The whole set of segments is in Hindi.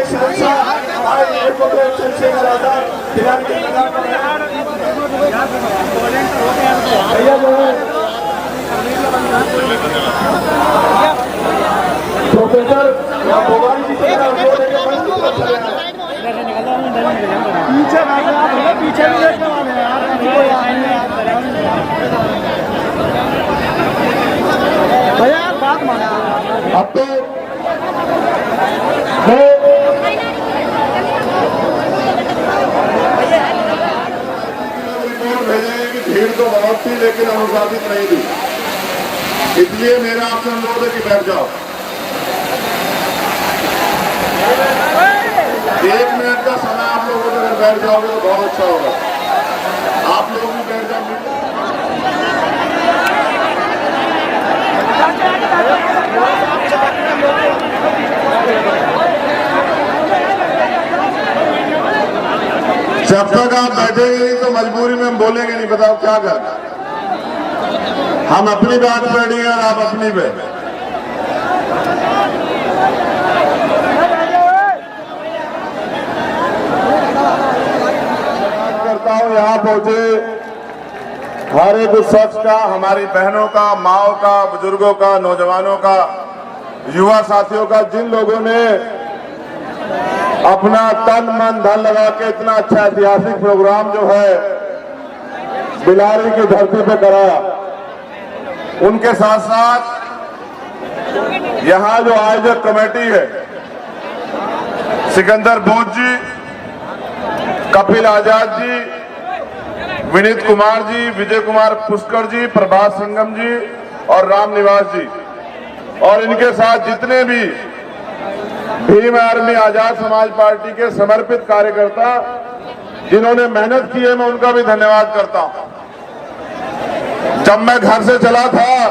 प्रोफेसर पीछे पीछे भी देखने वाले भैया बात माना। अब तो भीड़ तो बहुत थी लेकिन अनुशासित नहीं थी, इसलिए मेरा आपसे अनुरोध है कि बैठ जाओ। 1 मिनट का समय आप लोगों को अगर बैठ जाओगे तो बहुत अच्छा होगा। आप लोग भी बैठ जाओगे। जब तक आप बैठेंगे नहीं तो मजबूरी में हम बोलेंगे नहीं, बताओ क्या कर। हम अपनी बात पे अड़ेंगे और आप अपनी पे। करता हूं यहाँ पहुंचे हर एक उस शख्स का, हमारी बहनों का, माओ का, बुजुर्गों का, नौजवानों का, युवा साथियों का, जिन लोगों ने अपना तन मन धन लगा के इतना अच्छा ऐतिहासिक प्रोग्राम जो है बिलारी की धरती पे कराया, उनके साथ साथ यहां जो आयोजक कमेटी है, सिकंदर बोस जी, कपिल आजाद जी, विनीत कुमार जी, विजय कुमार पुष्कर जी, प्रभात सिंघम जी और राम निवास जी, और इनके साथ जितने भी भीम आर्मी आजाद समाज पार्टी के समर्पित कार्यकर्ता जिन्होंने मेहनत की है, मैं उनका भी धन्यवाद करता हूं। जब मैं घर से चला था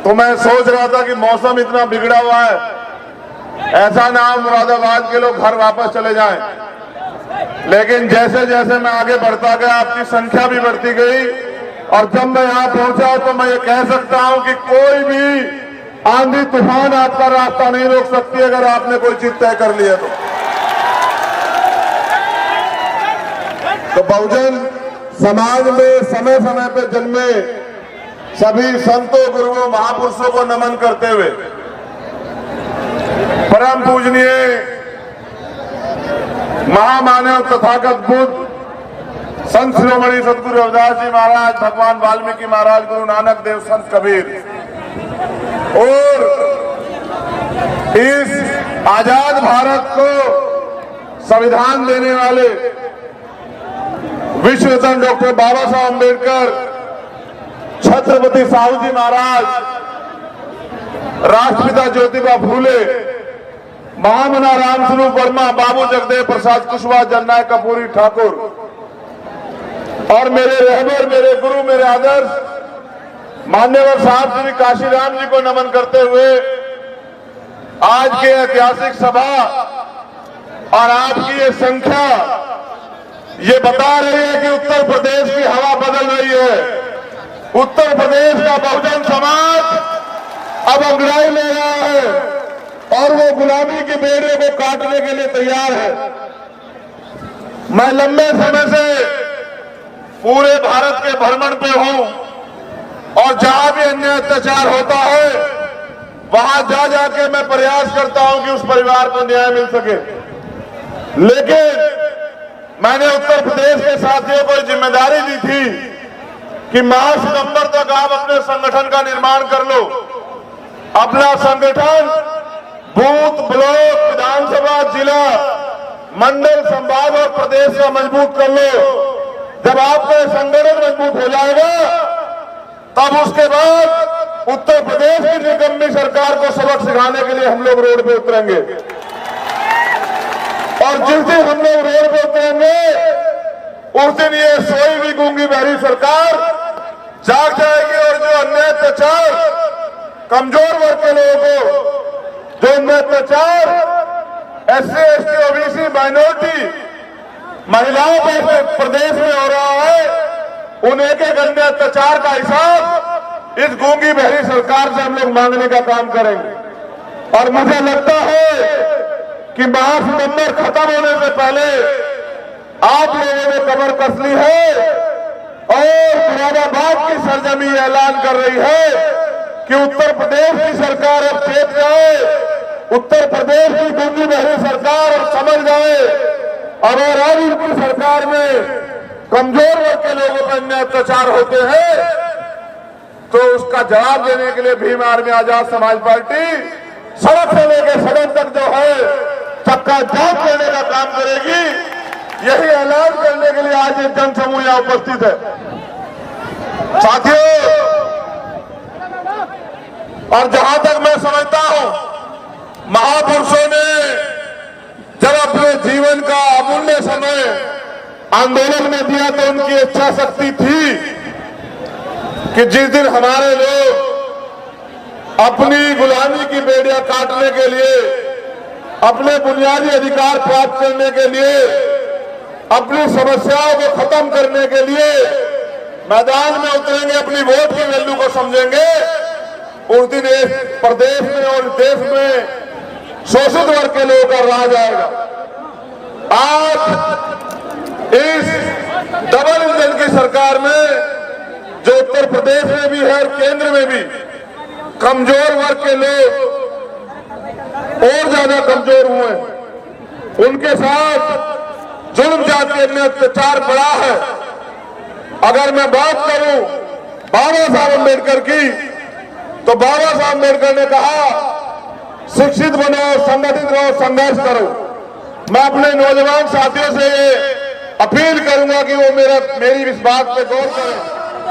तो मैं सोच रहा था कि मौसम इतना बिगड़ा हुआ है, ऐसा ना हो मुरादाबाद के लोग घर वापस चले जाएं। लेकिन जैसे जैसे मैं आगे बढ़ता गया आपकी संख्या भी बढ़ती गई, और जब मैं यहां पहुंचा तो मैं ये कह सकता हूं कि कोई भी आंधी तूफान आपका रास्ता नहीं रोक सकती अगर आपने कोई चीज तय कर लिया तो बहुजन समाज में समय समय पे जन्मे सभी संतों, गुरुओं, महापुरुषों को नमन करते हुए परम पूजनीय महामानव तथागत बुद्ध संत शिरोमणि सदगुरु रविदास जी महाराज, भगवान वाल्मीकि महाराज, गुरु नानक देव, संत कबीर और इस आजाद भारत को संविधान देने वाले विश्व रत्न डॉक्टर बाबा साहब अम्बेडकर, छत्रपति साहू जी महाराज, राष्ट्रपिता ज्योतिबा फूले, महामना रामस्वरूप वर्मा, बाबू जगदेव प्रसाद कुशवाहा, जननायक कर्पूरी ठाकुर और मेरे रहबर, मेरे गुरु, मेरे आदर्श मान्यवर साहब श्री काशीराम जी को नमन करते हुए आज के ऐतिहासिक सभा और आपकी ये संख्या ये बता रही है कि उत्तर प्रदेश की हवा बदल रही है। उत्तर प्रदेश का बहुजन समाज अब अंगड़ाई ले रहा है और वो गुलामी के बेड़े को काटने के लिए तैयार है। मैं लंबे समय से पूरे भारत के भ्रमण पे हूं और जहां भी अन्याय अत्याचार होता है वहां जा जाके मैं प्रयास करता हूं कि उस परिवार को न्याय मिल सके। लेकिन मैंने उत्तर प्रदेश के साथियों को जिम्मेदारी दी थी कि मार्च सितंबर तक आप अपने संगठन का निर्माण कर लो। अपना संगठन बूथ, ब्लॉक, विधानसभा, जिला, मंडल, संभाग और प्रदेश का मजबूत कर लो। जब आपका संगठन मजबूत हो जाएगा तब उसके बाद उत्तर प्रदेश की निकम्मी सरकार को सबक सिखाने के लिए हम लोग रोड पे उतरेंगे। और जिस दिन हम लोग रोड पे उतरेंगे उस दिन ये सोई भी गूंगी बहरी सरकार जाग जाएगी और जो अन्याय अत्याचार कमजोर वर्ग के लोगों को, जो अन्याय अत्याचार SC, ST, OBC, माइनॉरिटी महिलाओं पर प्रदेश में हो रहा है, उन एक एक अन्य अत्याचार का हिसाब इस गूंगी बहरी सरकार से हम लोग मांगने का काम करेंगे। और मुझे लगता है कि माह सितंबर खत्म होने से पहले आप लोगों ने कमर कस ली है और मुरादाबाद की सरजमी ऐलान कर रही है कि उत्तर प्रदेश की सरकार अब चेत जाए, उत्तर प्रदेश की गंदी बहरी सरकार अब समझ जाए। अगर अब उनकी सरकार में कमजोर वर्ग के लोगों पर अन्याय अत्याचार होते हैं तो उसका जवाब देने के लिए भीम आर्मी आजाद समाज पार्टी सड़क से लेकर सदन तक जो है चक्का जाम करने का काम करेगी। यही ऐलान करने के लिए आज एक जनसमूह यहां उपस्थित है। साथियों, और जहां तक मैं समझता हूं, महापुरुषों ने जब अपने जीवन का अमूल्य समय आंदोलन में दिया तो उनकी इच्छा शक्ति थी कि जिस दिन हमारे लोग अपनी गुलामी की बेड़ियां काटने के लिए, अपने बुनियादी अधिकार प्राप्त करने के लिए, अपनी समस्याओं को खत्म करने के लिए मैदान में उतरेंगे, अपनी वोट की वैल्यू को समझेंगे, उस दिन इस प्रदेश में और देश में शोषित वर्ग के लोगों का राज आएगा। आज इस डबल इंजन की सरकार में जो उत्तर प्रदेश में भी है और केंद्र में भी कमजोर वर्ग के लोग और ज्यादा कमजोर हुए, उनके साथ जुल्म जाति में अत्याचार बढ़ा है। अगर मैं बात करूं बाबा साहब अम्बेडकर की, तो बाबा साहब अम्बेडकर ने कहा शिक्षित बनो, संगठित रहो, संघर्ष करो। मैं अपने नौजवान साथियों से ये अपील करूंगा कि वो मेरी इस बात पे गौर करें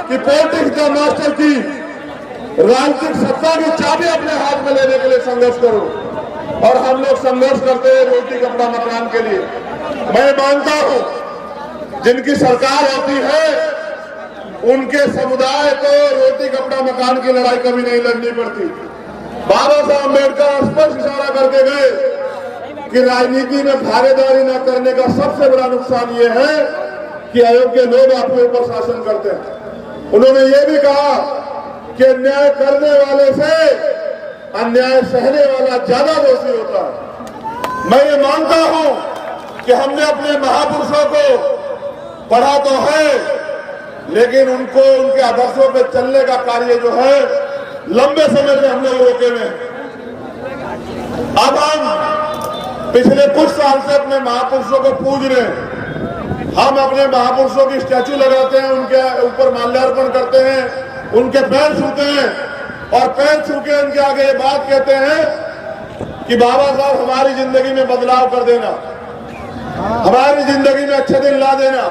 कि पॉलिटिक्स का मास्टर की राजनीतिक सत्ता की चाबी अपने हाथ में लेने के लिए संघर्ष करो। और हम लोग संघर्ष करते हैं रोटी कपड़ा मकान के लिए। मैं मानता हूं जिनकी सरकार होती है उनके समुदाय को रोटी कपड़ा मकान की लड़ाई कभी नहीं लड़नी पड़ती। बाबा साहब अम्बेडकर स्पष्ट इशारा करके गए कि राजनीति में भागीदारी न करने का सबसे बड़ा नुकसान ये है कि अयोग्य लोग आपके ऊपर शासन करते हैं। उन्होंने ये भी कहा कि अन्याय करने वाले से अन्याय सहने वाला ज्यादा दोषी होता है। मैं ये मानता हूं कि हमने अपने महापुरुषों को पढ़ा तो है, लेकिन उनको उनके आदर्शों पे चलने का कार्य जो है लंबे समय से हम लोग रोके हुए हैं। अब हम पिछले कुछ साल से अपने महापुरुषों को पूज रहे हैं। हम अपने महापुरुषों की स्टैचू लगाते हैं, उनके ऊपर माल्यार्पण करते हैं, उनके पैर छूते हैं और पैर छू के उनके आगे ये बात कहते हैं कि बाबा साहब हमारी जिंदगी में बदलाव कर देना, हमारी जिंदगी में अच्छे दिन ला देना।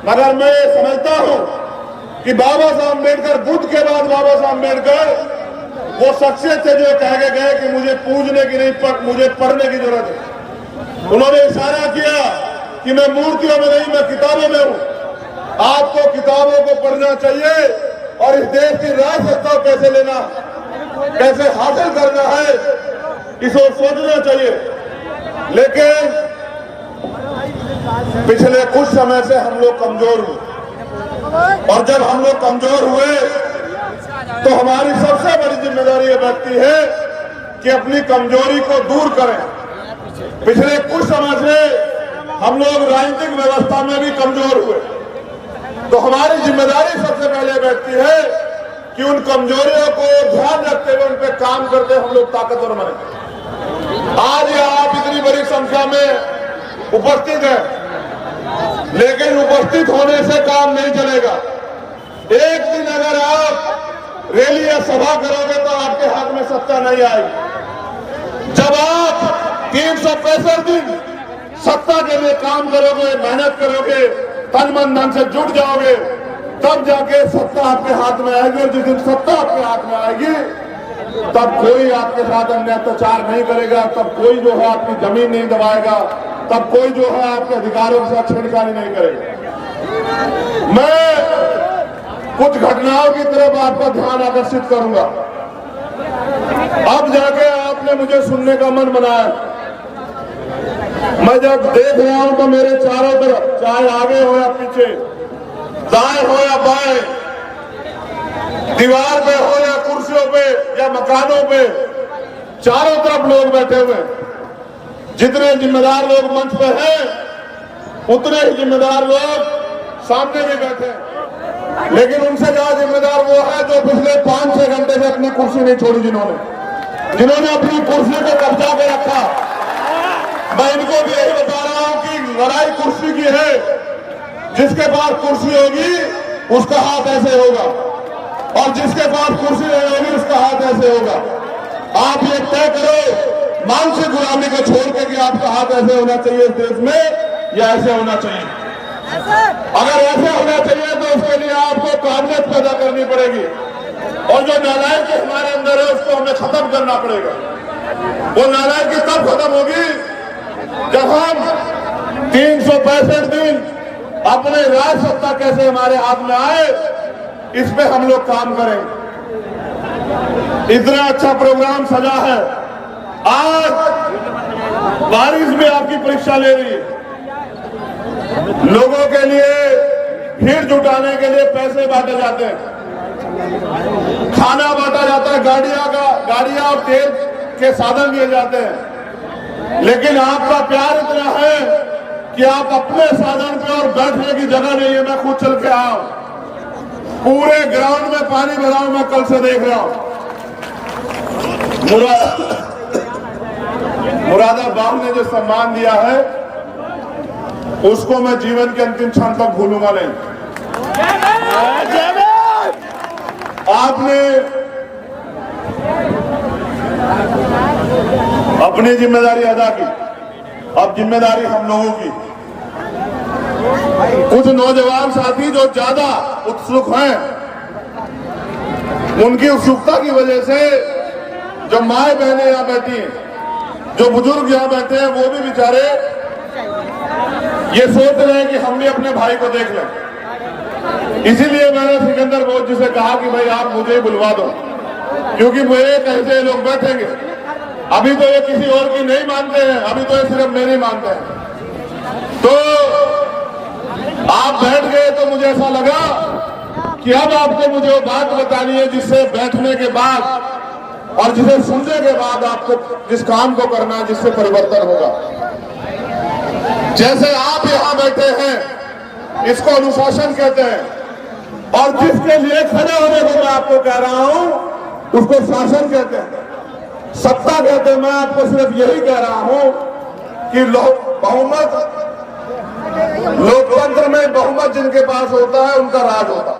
मगर मैं ये समझता हूं कि बाबा साहब अम्बेडकर, बुद्ध के बाद बाबा साहब अम्बेडकर वो शख्सियत थे जो कह के गए कि मुझे पूजने की नहीं, मुझे पढ़ने की जरूरत है। उन्होंने इशारा किया कि मैं मूर्तियों में नहीं, मैं किताबों में हूं। आपको किताबों को पढ़ना चाहिए और इस देश की राज सत्ता कैसे लेना, कैसे हासिल करना है, इसको सोचना चाहिए। लेकिन पिछले कुछ समय से हम लोग कमजोर हुए और जब हम लोग कमजोर हुए तो हमारी सबसे बड़ी जिम्मेदारी ये बनती है कि अपनी कमजोरी को दूर करें। पिछले कुछ समय से हम लोग राजनीतिक व्यवस्था में भी कमजोर हुए, तो हमारी जिम्मेदारी सबसे पहले बैठती है कि उन कमजोरियों को ध्यान रखते हुए उन पर काम करते हम लोग ताकतवर बने। आज आप इतनी बड़ी संख्या में उपस्थित है, लेकिन उपस्थित होने से काम नहीं चलेगा। एक दिन अगर आप रैली या सभा करोगे तो आपके हाथ में सत्ता नहीं आएगी। जब आप 365 दिन सत्ता के लिए काम करोगे, मेहनत करोगे, तन मन धन से जुट जाओगे, तब जाके सत्ता आपके हाथ में आएगी। और जिस दिन सत्ता आपके हाथ में आएगी तब कोई आपके साथ अन्याय अत्याचार नहीं करेगा, तब कोई जो है आपकी जमीन नहीं दबाएगा, तब कोई जो है आपके अधिकारों के साथ छेड़खानी नहीं करेगा। मैं कुछ घटनाओं की तरफ आपका ध्यान आकर्षित करूंगा। अब जाके आपने मुझे सुनने का मन बनाया। मैं जब देख रहा हूं तो मेरे चारों तरफ, चाहे आगे हो या पीछे, दाएं हो या बाएं, दीवार पे हो या कुर्सियों पे या मकानों पे, चारों तरफ लोग बैठे हुए। जितने जिम्मेदार लोग मंच पर हैं उतने ही जिम्मेदार लोग सामने भी बैठे हैं, लेकिन उनसे ज्यादा जिम्मेदार वो है जो पिछले 5-6 घंटे से अपनी कुर्सी नहीं छोड़ी, जिन्होंने अपनी कुर्सी को कब्जा कर रखा। मैं इनको भी यही बता रहा हूं कि लड़ाई कुर्सी की है, जिसके पास कुर्सी होगी उसका हाथ ऐसे होगा और जिसके पास कुर्सी नहीं होगी उसका हाथ ऐसे होगा। आप ये तय करो मानसिक गुलामी को छोड़ के कि आपका हाथ ऐसे होना चाहिए इस देश में या ऐसे होना चाहिए। अगर ऐसे होना चाहिए तो उसके लिए आपको काबिलियत पैदा करनी पड़ेगी और जो नालायकी हमारे अंदर है उसको हमें खत्म करना पड़ेगा। वो नालायकी तब खत्म होगी जब हम 365 दिन अपने राज सत्ता कैसे हमारे हाथ में आए इस पे हम लोग काम करेंगे। इतना अच्छा प्रोग्राम सजा है। आज बारिश में आपकी परीक्षा ले रही है, लोगों के लिए भीड़ जुटाने के लिए पैसे बांटे जाते हैं, खाना बांटा जाता है, गाड़ियां और तेल के साधन दिए जाते हैं, लेकिन आपका प्यार इतना है कि आप अपने साधन पे और बैठने की जगह नहीं है। मैं खुद चल के आया हूं, पूरे ग्राउंड में पानी भरा हूं, मैं कल से देख रहा हूं। मुरादाबाद ने जो सम्मान दिया है उसको मैं जीवन के अंतिम क्षण तक भूलूंगा नहीं। आपने अपनी जिम्मेदारी अदा की, अब जिम्मेदारी हम लोगों की। कुछ नौजवान साथी जो ज्यादा उत्सुक हैं, उनकी उत्सुकता की वजह से जो माए बहनें यहां बैठी हैं, जो बुजुर्ग यहां बैठे हैं, वो भी बेचारे ये सोच रहे हैं कि हम भी अपने भाई को देख लें। इसीलिए मैंने सिकंदर बोस जी से कहा कि भाई आप मुझे बुलवा दो, क्योंकि मुझे कैसे लोग बैठेंगे। अभी तो ये किसी और की नहीं मानते हैं, अभी तो ये सिर्फ मेरी मानते हैं। तो आप बैठ गए तो मुझे ऐसा लगा कि अब आपको मुझे वो बात बतानी है जिससे बैठने के बाद और जिसे सुनने के बाद आपको जिस काम को करना है, जिससे परिवर्तन होगा। जैसे आप यहां बैठे हैं इसको अनुशासन कहते हैं, और जिसके लिए खड़े होने को मैं आपको कह रहा हूं उसको शासन कहते हैं, सत्ता कहते हैं। मैं आपको सिर्फ यही कह रहा हूं कि बहुमत, लोकतंत्र में बहुमत जिनके पास होता है उनका राज होता है।